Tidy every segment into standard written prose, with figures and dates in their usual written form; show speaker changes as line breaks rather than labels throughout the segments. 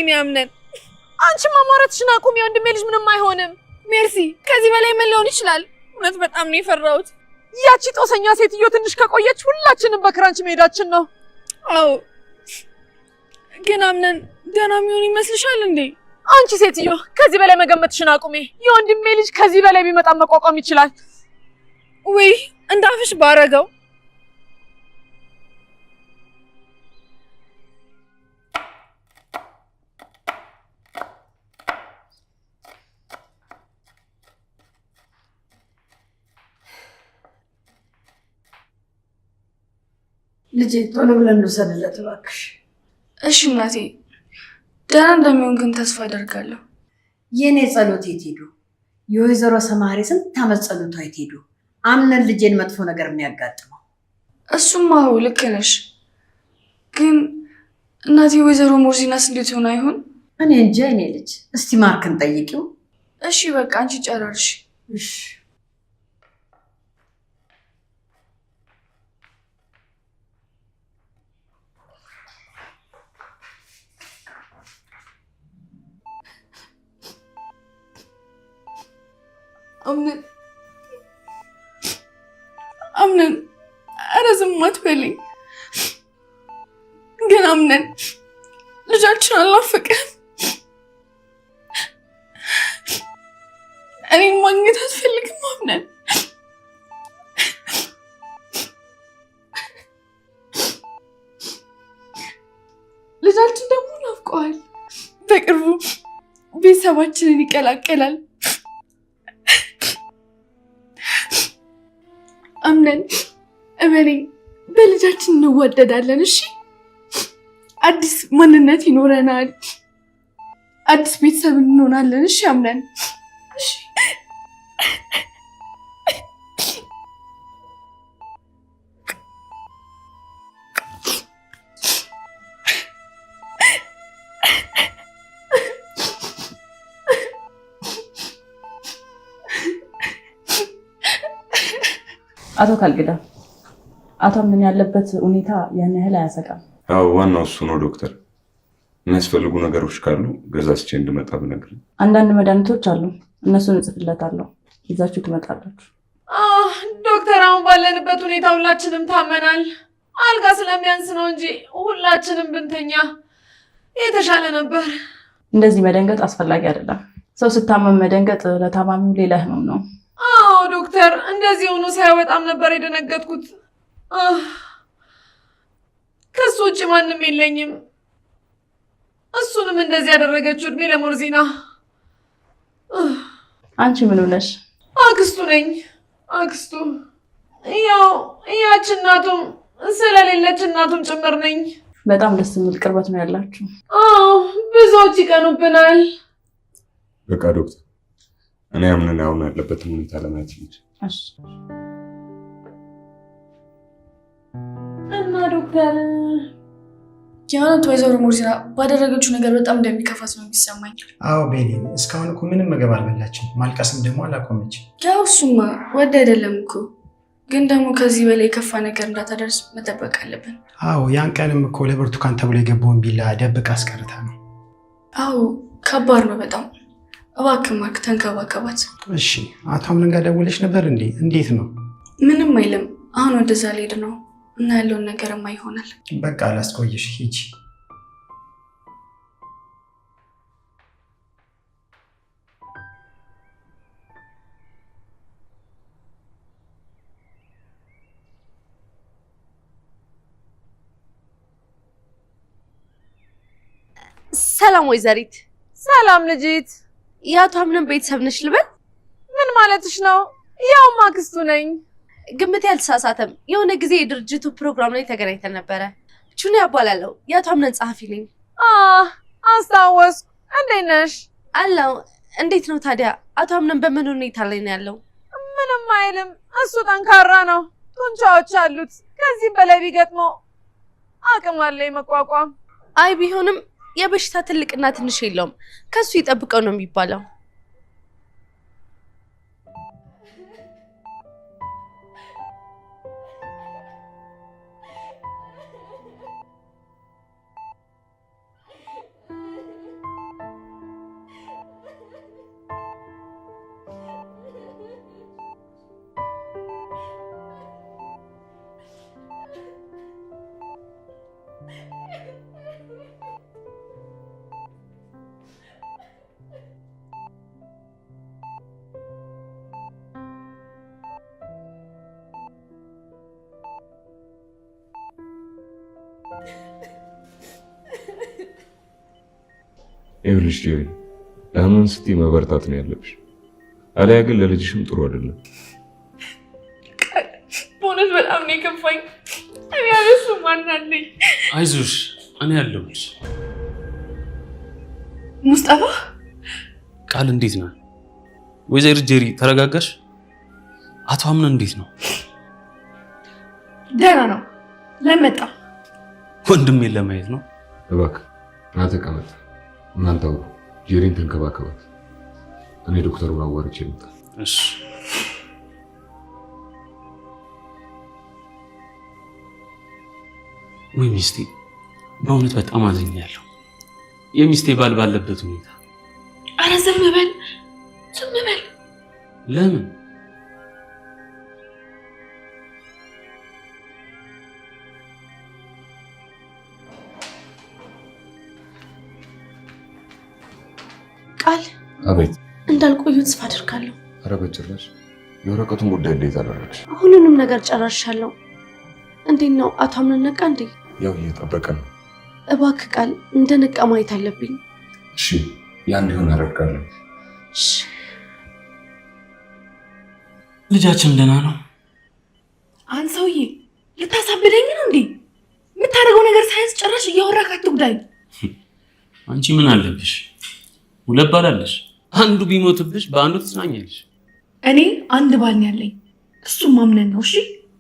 ወይኔ አምነን
አንቺ ማማረትሽን አቁሚ ወንድሜ ልጅ ምንም አይሆንም
ሜርሲ ከዚህ በላይ ምን ሊሆን ይችላል እውነት በጣም ነው የፈራሁት
ያቺ ጦሰኛ ሴትዮ ትንሽ ከቆየች ሁላችንም በክራንች መሄዳችን ነው
አዎ ግን አምነን ደህና የሚሆን ይመስልሻል እንዴ
አንቺ ሴትዮ ከዚህ በላይ መገመትሽን አቁሚ የወንድሜ ልጅ ከዚህ በላይ ቢመጣ መቋቋም ይችላል
ወይ እንዳፍሽ ባረገው
ልጄ ቶሎ ብለን እንውሰድለት እባክሽ
እሺ እናቴ ደህና እንደሚሆን ግን ተስፋ አደርጋለሁ
የኔ ጸሎት የት ሄዱ የወይዘሮ ሰማሪ ስንት ዓመት ጸሎቷ የት ሄዱ አምነን ልጄን መጥፎ ነገር የሚያጋጥመው
እሱማ ልክ ነሽ ግን እናቴ ወይዘሮ ሞርዚናስ እንዴት ሆነ አይሆን
እኔ እንጃ የኔ ልጅ እስቲ ማርክን ጠይቂው
እሺ በቃ አንቺ ጨራርሽ
እሺ
አምነን ኧረ ዝም አትበልኝ ግን አምነን ልጃችን አልናፈቀም እኔን ማግኘት አትፈልግም አምነን ልጃችን ደግሞ ናፍቀዋል በቅርቡ ቤተሰባችንን ይቀላቀላል አምነን እመኔ በልጃችን እንወደዳለን እሺ አዲስ ማንነት ይኖረናል አዲስ ቤተሰብ እንሆናለን እሺ አምነን እሺ
አቶ ካልግዳ አቶ ምን ያለበት ሁኔታ ያን ያህል አያሰጋም
አዎ ዋናው እሱ ነው ዶክተር የሚያስፈልጉ ነገሮች ካሉ ገዛስቼ እንድመጣ ብነግር
አንዳንድ መድኃኒቶች አሉ እነሱን እጽፍለታለሁ ይዛችሁ ትመጣላችሁ
ዶክተር አሁን ባለንበት ሁኔታ ሁላችንም ታመናል አልጋ ስለሚያንስ ነው እንጂ ሁላችንም ብንተኛ የተሻለ ነበር
እንደዚህ መደንገጥ አስፈላጊ አይደለም ሰው ስታመም መደንገጥ ለታማሚው ሌላ ህመም ነው
አዎ ዶክተር እንደዚህ ሆኖ ሳይወጣም ነበር የደነገጥኩት ከሱ ውጭ ማንም የለኝም እሱንም እንደዚህ ያደረገችው እድሜ ለሞርዚና
አንቺ ምን ሆነሽ
አክስቱ ነኝ አክስቱ ያው ያቺ እናቱም ስለሌለች እናቱም ጭምር ነኝ
በጣም ደስ የሚል ቅርበት ነው ያላችሁ
አዎ ብዙዎች ይቀኑብናል
በቃ ዶክተር እኔ አምነን አሁን ያለበትን ሁኔታ ለማየት ልጅ
እሺ
እና ዶክተር
የእውነት ወይዘሮ ሞርዚና ባደረገችው ነገር በጣም እንደሚከፋት ነው የሚሰማኝ
አዎ ቤሊ እስካሁን እኮ ምንም ምግብ አልበላችም ማልቀስም ደግሞ አላቆመችም
ያው እሱማ ወደ አይደለም እኮ ግን ደግሞ ከዚህ በላይ የከፋ ነገር እንዳታደርስ መጠበቅ አለብን
አዎ ያን ቀንም እኮ ለብርቱካን ተብሎ የገባውን ቢላ ደብቃ አስቀርታ ነው
አዎ ከባድ ነው በጣም እባክህ ማርክ ተንከባከባት
እሺ አቶ አምነን ጋር ደውለሽ ነበር እንዴ እንዴት ነው
ምንም አይልም አሁን ወደዛ ልሄድ ነው እና ያለውን ነገርማ ይሆናል
በቃ አላስቆይሽ ሂጂ
ሰላም ወይዘሪት
ሰላም ልጅት
ያቶ አምነን ቤተሰብ ነሽ ልበል
ምን ማለትሽ ነው ያው ማክስቱ ነኝ
ግምት ያልተሳሳተም የሆነ ጊዜ የድርጅቱ ፕሮግራም ላይ ተገናኝተን ነበረ ቹኒ ያባላለው ያቶ አምነን ጸሐፊ ነኝ
አስታወስኩ እንዴት ነሽ
አላው እንዴት ነው ታዲያ አቶ አምነን በምን ሁኔታ ላይ ነው ያለው
ምንም አይልም እሱ ጠንካራ ነው ጡንቻዎች አሉት ከዚህ በላይ ቢገጥመው አቅም አለው መቋቋም
አይ ቢሆንም የበሽታ ትልቅና ትንሽ የለውም ከሱ ይጠብቀው ነው የሚባለው
ይኸውልሽ ጄሪ፣ ለምን ስትይ መበርታት ነው ያለብሽ። አለያ ግን ለልጅሽም ጥሩ አይደለም።
በእውነት በጣም ነው የከፋኝ። እኔ ያለሱ ማን አለኝ?
አይዞሽ፣ እኔ ያለሁልሽ።
ሙስጠፋ
ቃል እንዴት ነህ? ወይዘሪት ጄሪ ተረጋጋሽ? አቶ አምነን እንዴት ነው?
ደህና ነው። ለመጣ
ወንድሜን ለማየት ነው።
እባክህ ና ተቀመጥ። እናንተ ጄሪን ተንከባከባት። እኔ ዶክተሩን አዋርቼ ልምጣ።
እሺ። ወይ ሚስቴ፣ በእውነት በጣም አዝኛለሁ። የሚስቴ ባል ባለበት ሁኔታ።
አረ ዝም በል ዝም በል።
ለምን?
ቃል
አቤት።
እንዳልቆዩ ተስፋ አድርጋለሁ።
ኧረ በጭራሽ። የወረቀቱን ጉዳይ እንዴት አደረግሽ?
ሁሉንም ነገር ጨራርሻለሁ። እንዴት ነው አቶ አምነን ነቃ እንዴ?
ያው እየጠበቀ ነው።
እባክህ ቃል እንደ ነቃ ማየት አለብኝ።
እሺ፣ ያን ይሁን አደርጋለሁ።
እሺ።
ልጃችን ደህና ነው?
አንተ ሰውዬ ልታሳብደኝ ነው እንዴ? የምታደርገው ነገር ሳይንስ ጨራሽ እያወራክ አትጉዳኝ።
አንቺ ምን አለብሽ? ሁለት ባል አለሽ። አንዱ ቢሞትብሽ በአንዱ ትጽናኛለሽ።
እኔ አንድ ባል ነው ያለኝ፣ እሱም ማምነን ነው። እሺ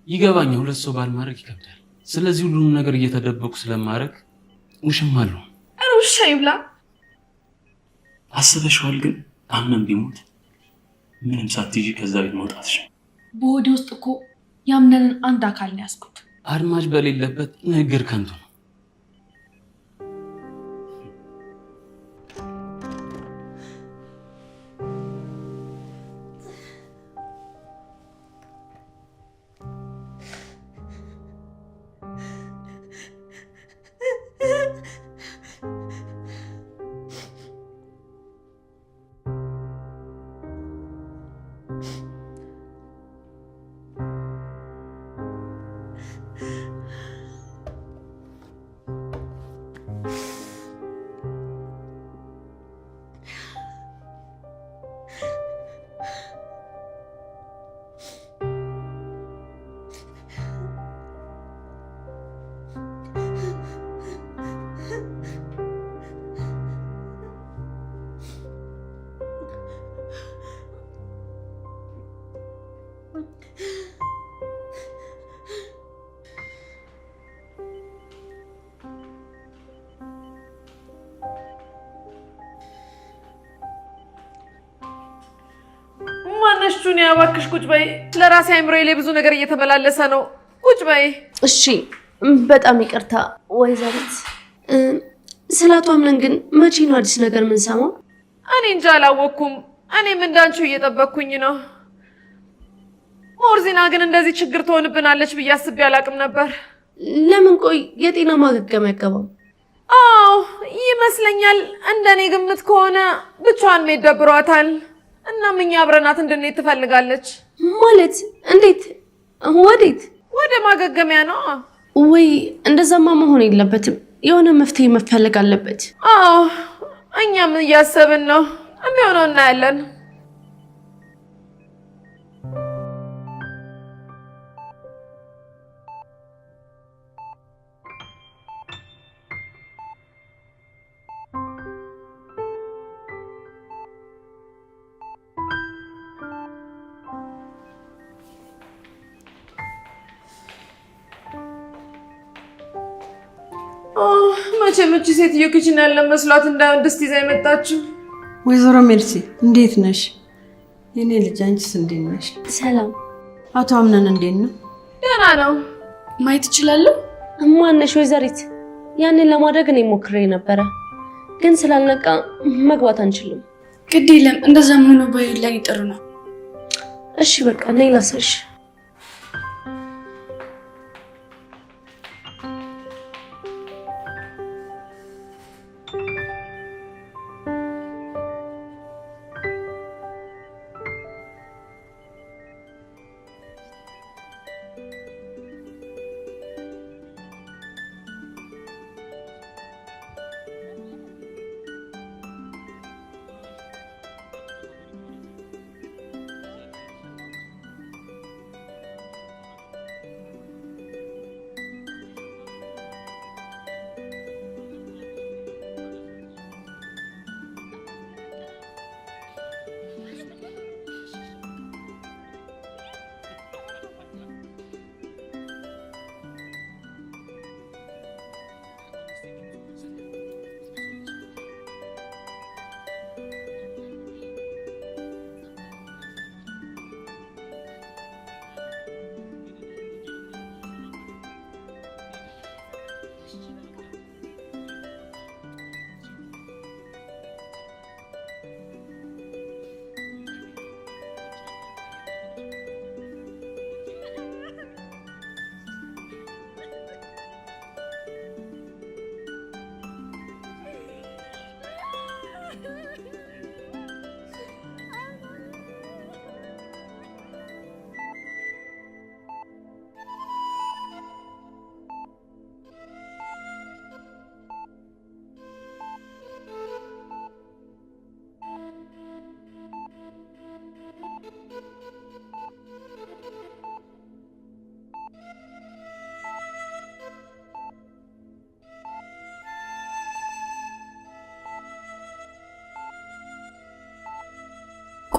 ይገባኛል። ሁለት ሰው ባል ማድረግ ይከብዳል። ስለዚህ ሁሉንም ነገር እየተደበቁ ስለማድረግ ውሽም አለው።
ኧረ ውሻ ይብላ።
አስበሽዋል? ግን አምነን ቢሞት ምንም ሳትይዢ ከዛ ቤት መውጣትሽ።
በወዴ ውስጥ እኮ ያምነንን አንድ አካል ነው ያዝኩት።
አድማጭ በሌለበት ንግግር ከንቱ ነው።
ማነሽ ጁኒያ? እባክሽ ቁጭ በይ። ለራሴ አይምሮዬ ላይ ብዙ ነገር እየተመላለሰ ነው። ቁጭ በይ።
እሺ፣ በጣም ይቅርታ ወይዘሪት። ስለ አቶ አምነን ግን መቼ ነው አዲስ ነገር የምንሰማው?
እኔ እንጃ አላወቅኩም። እኔም እንዳንቺው እየጠበቅኩኝ ነው። ሞርዚና ግን እንደዚህ ችግር ትሆንብናለች ብዬ አስቤ አላቅም ነበር።
ለምን? ቆይ የጤና ማገገሚያ አይገባም?
አዎ ይመስለኛል። እንደኔ ግምት ከሆነ ብቻዋን መሄድ ደብሯታል። እናም እኛ አብረናት እንድንሄድ ትፈልጋለች።
ማለት እንዴት? ወዴት?
ወደ ማገገሚያ ነው።
ወይ እንደዛማ መሆን የለበትም። የሆነ መፍትሄ መፈለግ አለበት።
አዎ እኛም እያሰብን ነው። የሚሆነው እናያለን። መቼም እቺ ሴትዮ ኪችን ያለ መስሏት እንዳይሆን ድስት ይዛ የመጣችው።
ወይዘሮ ሜርሲ እንዴት ነሽ? የኔ ልጅ አንቺስ እንዴት ነሽ?
ሰላም።
አቶ አምነን እንዴት ነው?
ደህና ነው።
ማየት እችላለሁ?
ማነሽ? ወይዘሪት፣ ያንን ለማድረግ እኔ ሞክሬ ነበረ፣ ግን ስላልነቃ መግባት አንችልም።
ግድ የለም፣ እንደዛም ሆኖ ላይ ጥሩ ነው።
እሺ በቃ ነይ ላሳይሽ።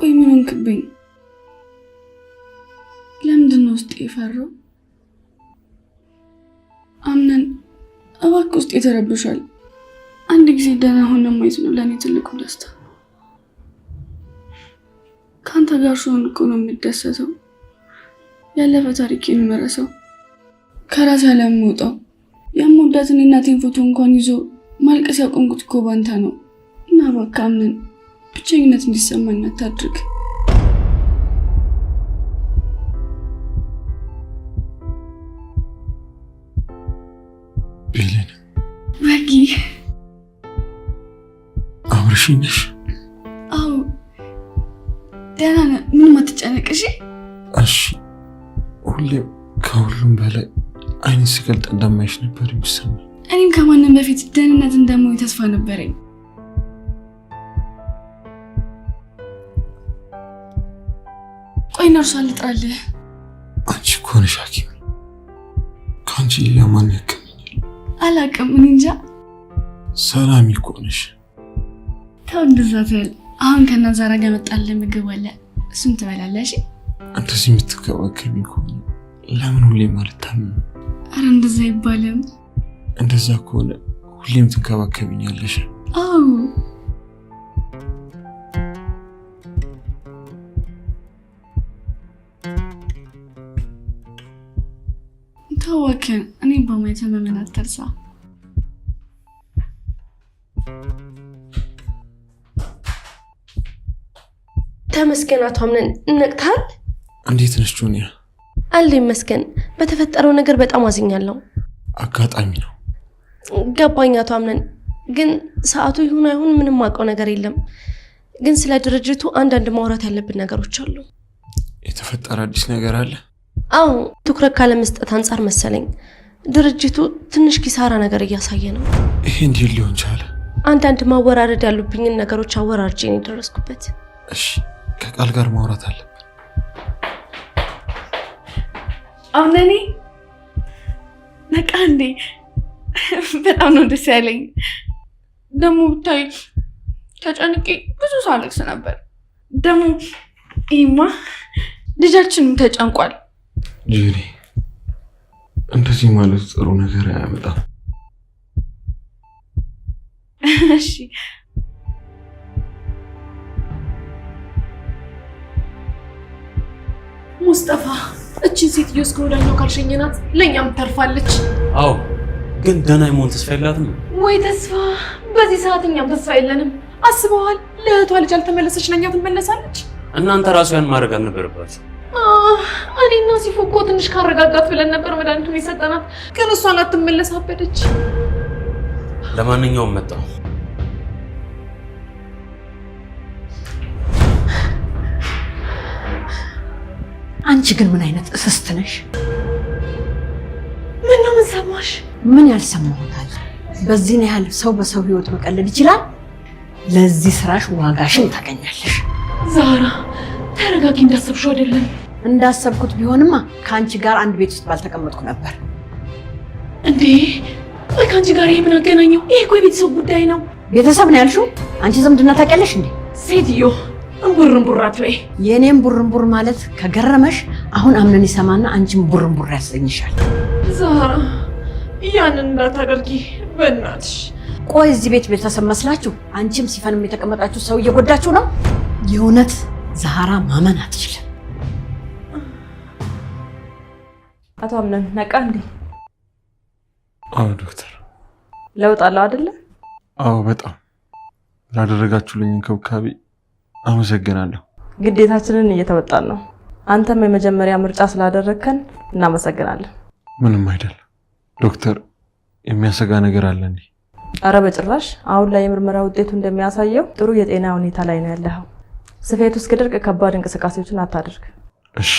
ቆይ ምን ሆንክብኝ? ለምንድን ነው ውስጥ የፈራው? አምነን እባክህ ውስጥ የተረብሻል። አንድ ጊዜ ደህና ሆነ ማየት ነው ለእኔ ትልቁ ደስታ። ከአንተ ጋር ስሆን እኮ ነው የምደሰተው። ያለፈ ታሪኬን የምረሳው፣ ከራሴ ያለምወጣው። የምወዳትን የእናቴን ፎቶ እንኳን ይዞ ማልቀስ ያቆምኩት እኮ ባንተ ነው። እና እባክህ አምነን ብቸኝነት እንዲሰማኝ አታድርግ።
ቤሌን
ወጊ
አብረሽኝ ነሽ?
አዎ ደህና ነህ፣ ምንም አትጨነቅ እሺ?
እሺ። ሁሌም ከሁሉም በላይ አይኔ ስገልጥ እንደማይሽ ነበር የሚሰማኝ።
እኔም ከማንም በፊት ደህንነት እንደምሆን ተስፋ ነበረኝ። ቆይ ነርሷን ልጥራልህ።
አንቺ እኮ ነሽ ሐኪም። ከአንቺ ሌላ ማን ያከመኛል?
አላውቅም፣ እኔ እንጃ።
ሰላም እኮ ነሽ።
ተው እንደዛ ትበል። አሁን ከናዛራ ጋር መጣልህ ምግብ አለ፣ እሱን ትበላለህ እሺ?
እንደዚህ የምትከባከቢኝ ከሆነ ለምን ሁሌም አልታመም?
አረ እንደዛ አይባልም።
እንደዛ ከሆነ ሁሌም ትንከባከቢኛለሽ።
አዎ ተወከን። እኔ በማየት መመን አትርሳ።
ተመስገን አቶ አምነን፣ ነቅተሃል?
እንዴት ነሽ ጁኒያ?
አለ ይመስገን። በተፈጠረው ነገር በጣም አዝኛለሁ።
አጋጣሚ ነው።
ገባኝ አቶ አምነን፣ ግን ሰዓቱ ይሁን አይሁን ምንም ማውቀው ነገር የለም። ግን ስለ ድርጅቱ አንዳንድ ማውራት ያለብን ነገሮች አሉ።
የተፈጠረ አዲስ ነገር አለ?
አዎ፣ ትኩረት ካለመስጠት አንጻር መሰለኝ ድርጅቱ ትንሽ ኪሳራ ነገር እያሳየ ነው።
ይሄ እንዴት ሊሆን ቻለ?
አንዳንድ ማወራረድ ያሉብኝን ነገሮች አወራርጄ ነው የደረስኩበት።
እሺ፣ ከቃል ጋር ማውራት አለብን።
አምነኔ ነቃ እንዴ? በጣም ነው ደስ ያለኝ። ደግሞ ብታይ ተጨንቄ ብዙ ሳለቅስ ነበር። ደግሞ ይማ ልጃችንም ተጨንቋል።
ጄሪ፣ እንደዚህ ማለት ጥሩ ነገር አያመጣም።
እሺ ሙስጠፋ፣ እቺን ሴትዮ እስከ ወዳኛው ካልሸኘናት ለእኛም ተርፋለች።
አዎ፣ ግን ደህና የመሆን ተስፋ የላትም
ወይ? ተስፋ በዚህ ሰዓት እኛም ተስፋ የለንም። አስበዋል? ለእህቷ ልጅ አልተመለሰች፣ ለእኛ ትመለሳለች።
እናንተ ራሱ ያን ማድረግ አልነበረባችሁ።
እኔና ሲፉ እኮ ትንሽ ካረጋጋት ብለን ነበር መድኃኒቱን የሰጠናት፣ ግን እሷ ላትመለስ አበደች።
ለማንኛውም መጣሁ።
አንቺ ግን ምን አይነት እስስት ነሽ?
ምን ነው ምን ሰማሽ?
ምን ያልሰማሁታል? በዚህን ያህል ሰው በሰው ህይወት መቀለድ ይችላል? ለዚህ ስራሽ ዋጋሽን ታገኛለሽ።
ዛራ ተረጋጊ። እንዳሰብሽው አይደለም።
እንዳሰብኩት ቢሆንማ ከአንቺ ጋር አንድ ቤት ውስጥ ባልተቀመጥኩ ነበር።
እንዴ ወይ ከአንቺ ጋር ይሄ ምን አገናኘው? ይሄ እኮ የቤተሰብ ጉዳይ ነው።
ቤተሰብ ነው ያልሽው? አንቺ ዝምድና ታውቂያለሽ እንዴ?
ሴትዮ እንቡርንቡራት ወይ?
የኔም ቡርንቡር ማለት ከገረመሽ አሁን አምነን ይሰማና አንቺም ቡርንቡር ያሰኝሻል።
ዛራ ያንን እንዳታደርጊ በእናትሽ።
ቆይ እዚህ ቤት ቤተሰብ መስላችሁ አንቺም ሲፈንም የተቀመጣችሁ ሰው እየጎዳችሁ ነው። የእውነት ዛራ ማመን አትችልም።
አቶ አምነን ነቃ እንዴ?
አዎ ዶክተር።
ለውጥ አለው አይደለ?
አዎ በጣም። ላደረጋችሁልኝ እንክብካቤ አመሰግናለሁ።
ግዴታችንን እየተወጣን ነው። አንተም የመጀመሪያ ምርጫ ስላደረከን እናመሰግናለን።
ምንም አይደል ዶክተር። የሚያሰጋ ነገር አለ እንዴ?
አረ በጭራሽ። አሁን ላይ የምርመራ ውጤቱ እንደሚያሳየው ጥሩ የጤና ሁኔታ ላይ ነው ያለኸው። ስፌቱ እስኪደርቅ ከባድ እንቅስቃሴዎችን አታድርግ።
እሺ።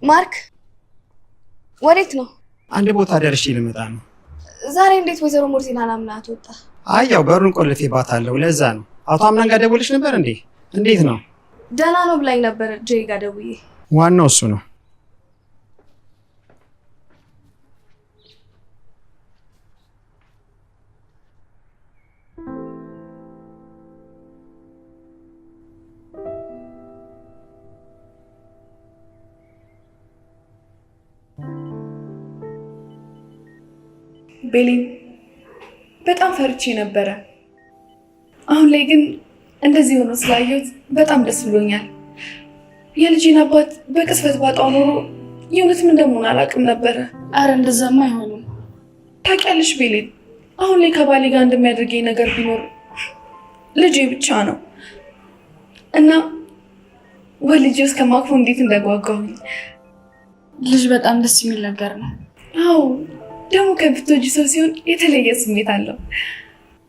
ማርክ ወዴት ነው?
አንድ ቦታ ደርሼ ልመጣ ነው።
ዛሬ እንዴት ወይዘሮ ሞርሲናን አምናት ወጣ?
አይ ያው በሩን ቆልፌባታለሁ፣ ለዛ ነው። አቶ አምናን ጋር ደውለሽ ነበር እንዴ? እንዴት ነው?
ደህና ነው ብላኝ ነበር ጄሪ ጋር ደውዬ።
ዋናው እሱ ነው።
ቤሊን በጣም ፈርቼ ነበረ። አሁን ላይ ግን እንደዚህ ሆኖ ስላየሁት በጣም ደስ ብሎኛል። የልጄን አባት በቅስፈት ባጣው ኖሮ የእውነትም እንደምሆን አላውቅም ነበረ።
አረ እንደዛማ አይሆንም።
ታውቂያለሽ ቤሊን፣ አሁን ላይ ከባሌ ጋር እንደሚያደርገኝ ነገር ቢኖር ልጄ ብቻ ነው እና ወልጄ እስከማቅፎ እንዴት እንደጓጓሁኝ።
ልጅ በጣም ደስ የሚል ነገር ነው።
አዎ ደግሞ ከብቶጅ ሰው ሲሆን የተለየ ስሜት አለው።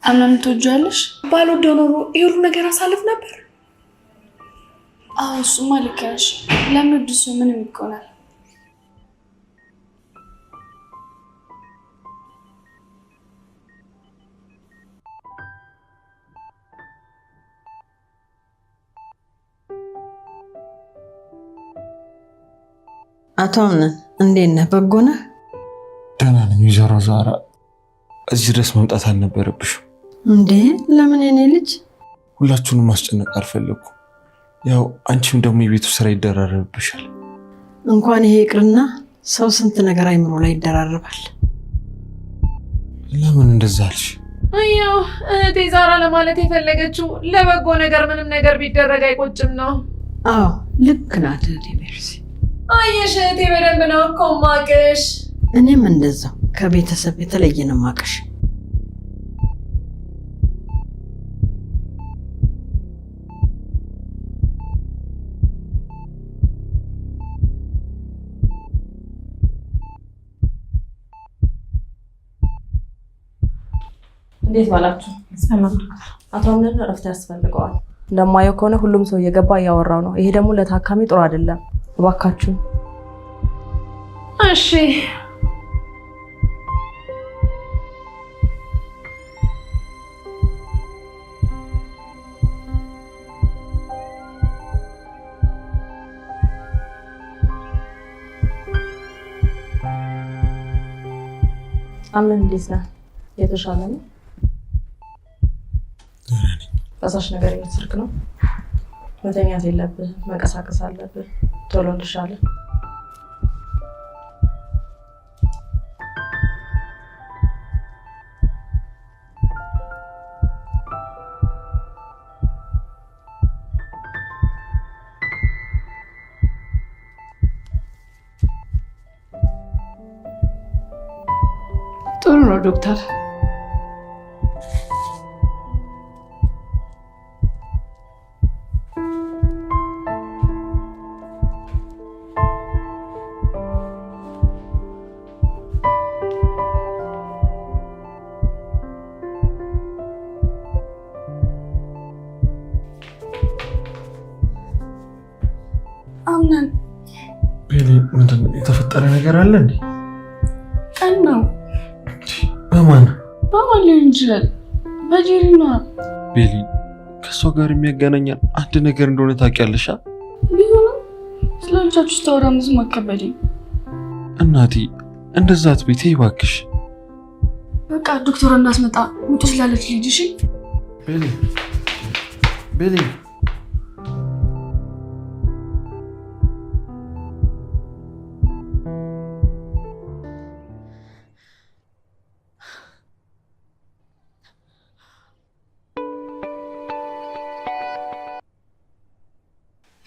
አምናን ትወጂዋለሽ?
ባልወደው ኖሮ ይሁሉ ነገር አሳልፍ ነበር።
አዎ እሱማ ልክ ነሽ። ለምወድ ሰው ምንም ይቆናል።
አቶ አምነን እንዴት ነህ? በጎ ነህ?
ደህና ነኝ ወይዘሮ ዛራ። እዚህ ድረስ መምጣት አልነበረብሽም።
እንዴ ለምን? የኔ ልጅ
ሁላችሁንም ማስጨነቅ አልፈለኩም። ያው አንቺም ደግሞ የቤቱ ስራ ይደራረብብሻል።
እንኳን ይሄ ይቅርና ሰው ስንት ነገር አይምሮ ላይ ይደራረባል።
ለምን እንደዛ አልሽ?
አያው እህቴ ዛራ ለማለት የፈለገችው ለበጎ ነገር ምንም ነገር ቢደረግ አይቆጭም ነው።
አዎ ልክ ናት እህቴ ሜርሲ።
አየሽ እህቴ በደንብ ነው እኮ ማቀሽ።
እኔም እንደዛው ከቤተሰብ የተለየ ነው ማቀሽ።
እንዴት ባላችሁ? ሰላም። አቶ አምነን እረፍት ያስፈልገዋል። እንደማየው ከሆነ ሁሉም ሰው እየገባ እያወራው ነው። ይሄ ደግሞ ለታካሚ ጥሩ አይደለም። እባካችሁ።
እሺ
አምነን እንዴት ነህ? የተሻለ ነው? ፈሳሽ ነገር እየወሰድክ ነው? መተኛት የለብህ፣ መንቀሳቀስ አለብህ። ቶሎ እንድሻለ።
ጥሩ ነው ዶክተር። አምናን
ቤሊ፣ ምንድን ነው የተፈጠረ ነገር አለ እንዴ?
ቀን ነው።
በማን
ሊሆን ይችላል? በጄሪ ነው።
ቤሊ፣ ከእሷ ጋር የሚያገናኛል አንድ ነገር እንደሆነ ታውቂያለሽ?
ቢሆንም ስለ ልጃችሁ ስታወራ ብዙም አከበደኝ።
እናቴ እንደዛ አትበይ እባክሽ።
በቃ ዶክተር እናስመጣ ውጡ ስላለች ልጅ። እሺ
ቤሊ፣ ቤሊ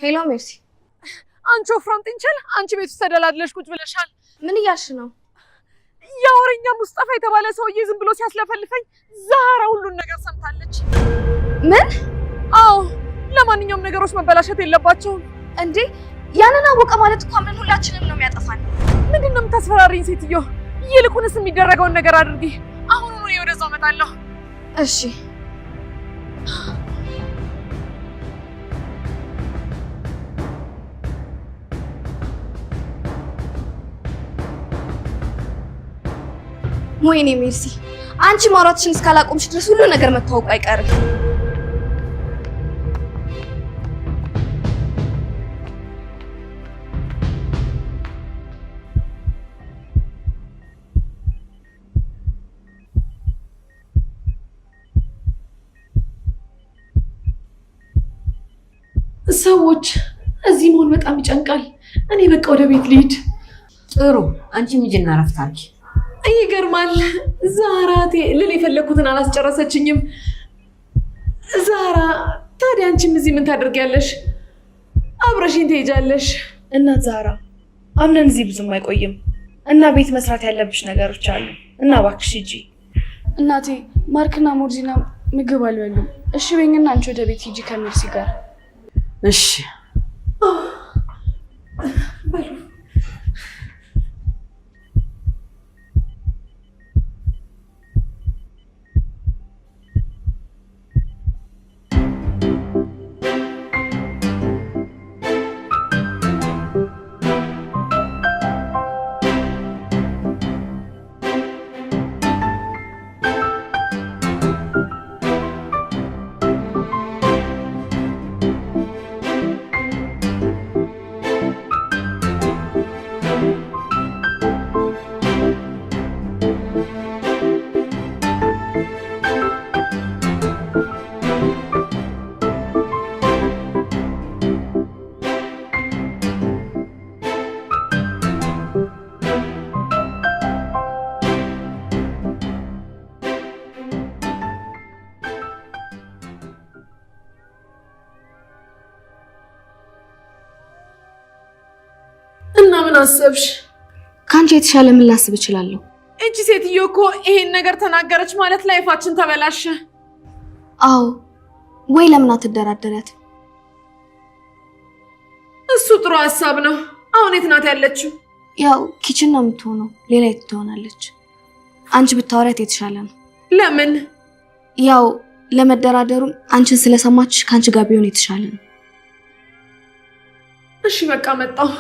ሄሎ ሜርሲ።
አንቺ ወፍራም ጥንቸል፣ አንቺ ቤት ውስጥ ተደላድለሽ ቁጭ ብለሻል።
ምን እያልሽ ነው?
ያወረኛ ሙስጠፋ የተባለ ሰውዬ ዝም ብሎ ሲያስለፈልፈኝ ዛራ ሁሉን ነገር ሰምታለች።
ምን?
አዎ፣ ለማንኛውም ነገሮች መበላሸት የለባቸውም።
እንዴ ያንን አወቀ ማለት እኮ አምነን ሁላችንም ነው የሚያጠፋን።
ምንድን ነው የምታስፈራሪኝ ሴትዮ? ይልቁንስ የሚደረገውን ነገር አድርጊ። አሁኑኑ እኔ ወደዛው እመጣለሁ።
እሺ
ወይኔ ሜርሲ፣ አንቺ ማውራትሽን እስካላቆምሽ ድረስ ሁሉ ነገር መታወቁ አይቀርም።
ሰዎች እዚህ መሆን በጣም ይጨንቃል። እኔ በቃ ወደ ቤት ልሂድ።
ጥሩ፣ አንቺም ሂጂና እረፍት አድርጊ።
ይገርማል። ዛራቴ ልል የፈለኩትን አላስጨረሰችኝም። ዛራ፣ ታዲያ አንቺም እዚህ ምን ታደርጊያለሽ? አብረሽኝ ትሄጃለሽ?
እናት ዛራ፣ አምነን እዚህ ብዙም አይቆይም እና ቤት መስራት ያለብሽ ነገሮች አሉ እና እባክሽ ሂጂ።
እናቴ ማርክና ሞርዚና ምግብ አልበሉም። እሺ በይኝና አንቺ ወደ ቤት ሂጂ ከሜርሲ ጋር።
እሺ
እና ምን አሰብሽ?
ከአንቺ የተሻለ ምን ላስብ እችላለሁ?
እቺ ሴትዮ እኮ ይሄን ነገር ተናገረች ማለት ላይፋችን ተበላሸ።
አዎ፣ ወይ ለምን አትደራደሪያት?
እሱ ጥሩ ሀሳብ ነው። አሁን የት ናት ያለችው?
ያው ኪችን ነው የምትሆነው፣ ሌላ የት ትሆናለች? አንቺ ብታወሪያት የተሻለ ነው።
ለምን?
ያው ለመደራደሩም አንቺን ስለሰማችሽ ከአንቺ ጋር ቢሆን የተሻለ ነው።
እሺ በቃ መጣሁ።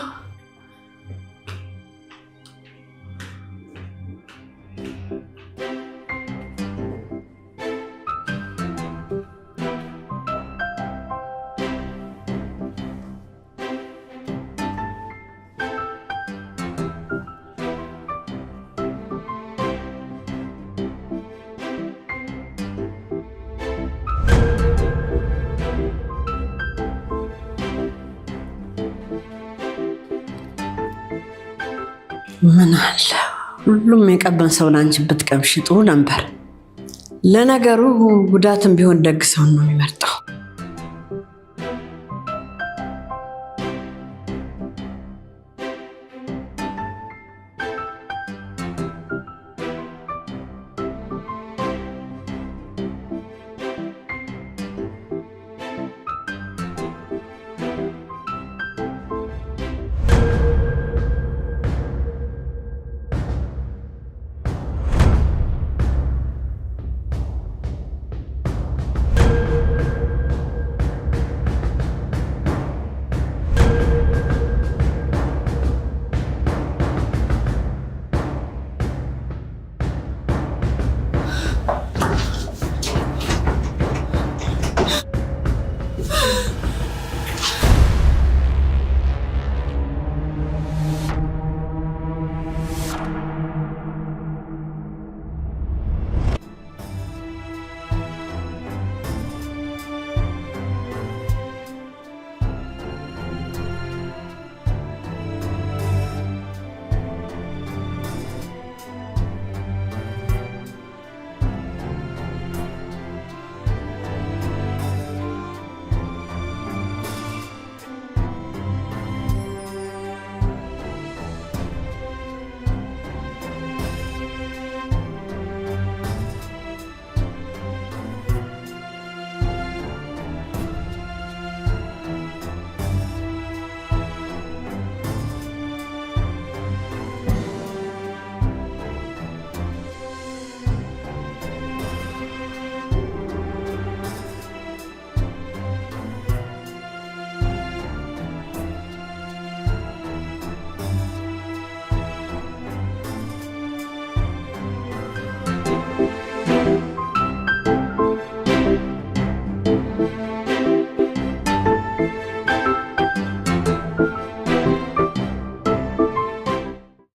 ምን አለ ሁሉም የቀበን ሰውን አንቺ ብትቀምሽ ጥሩ ነበር። ለነገሩ ጉዳትም ቢሆን ደግ ሰውን ነው የሚመርጠው።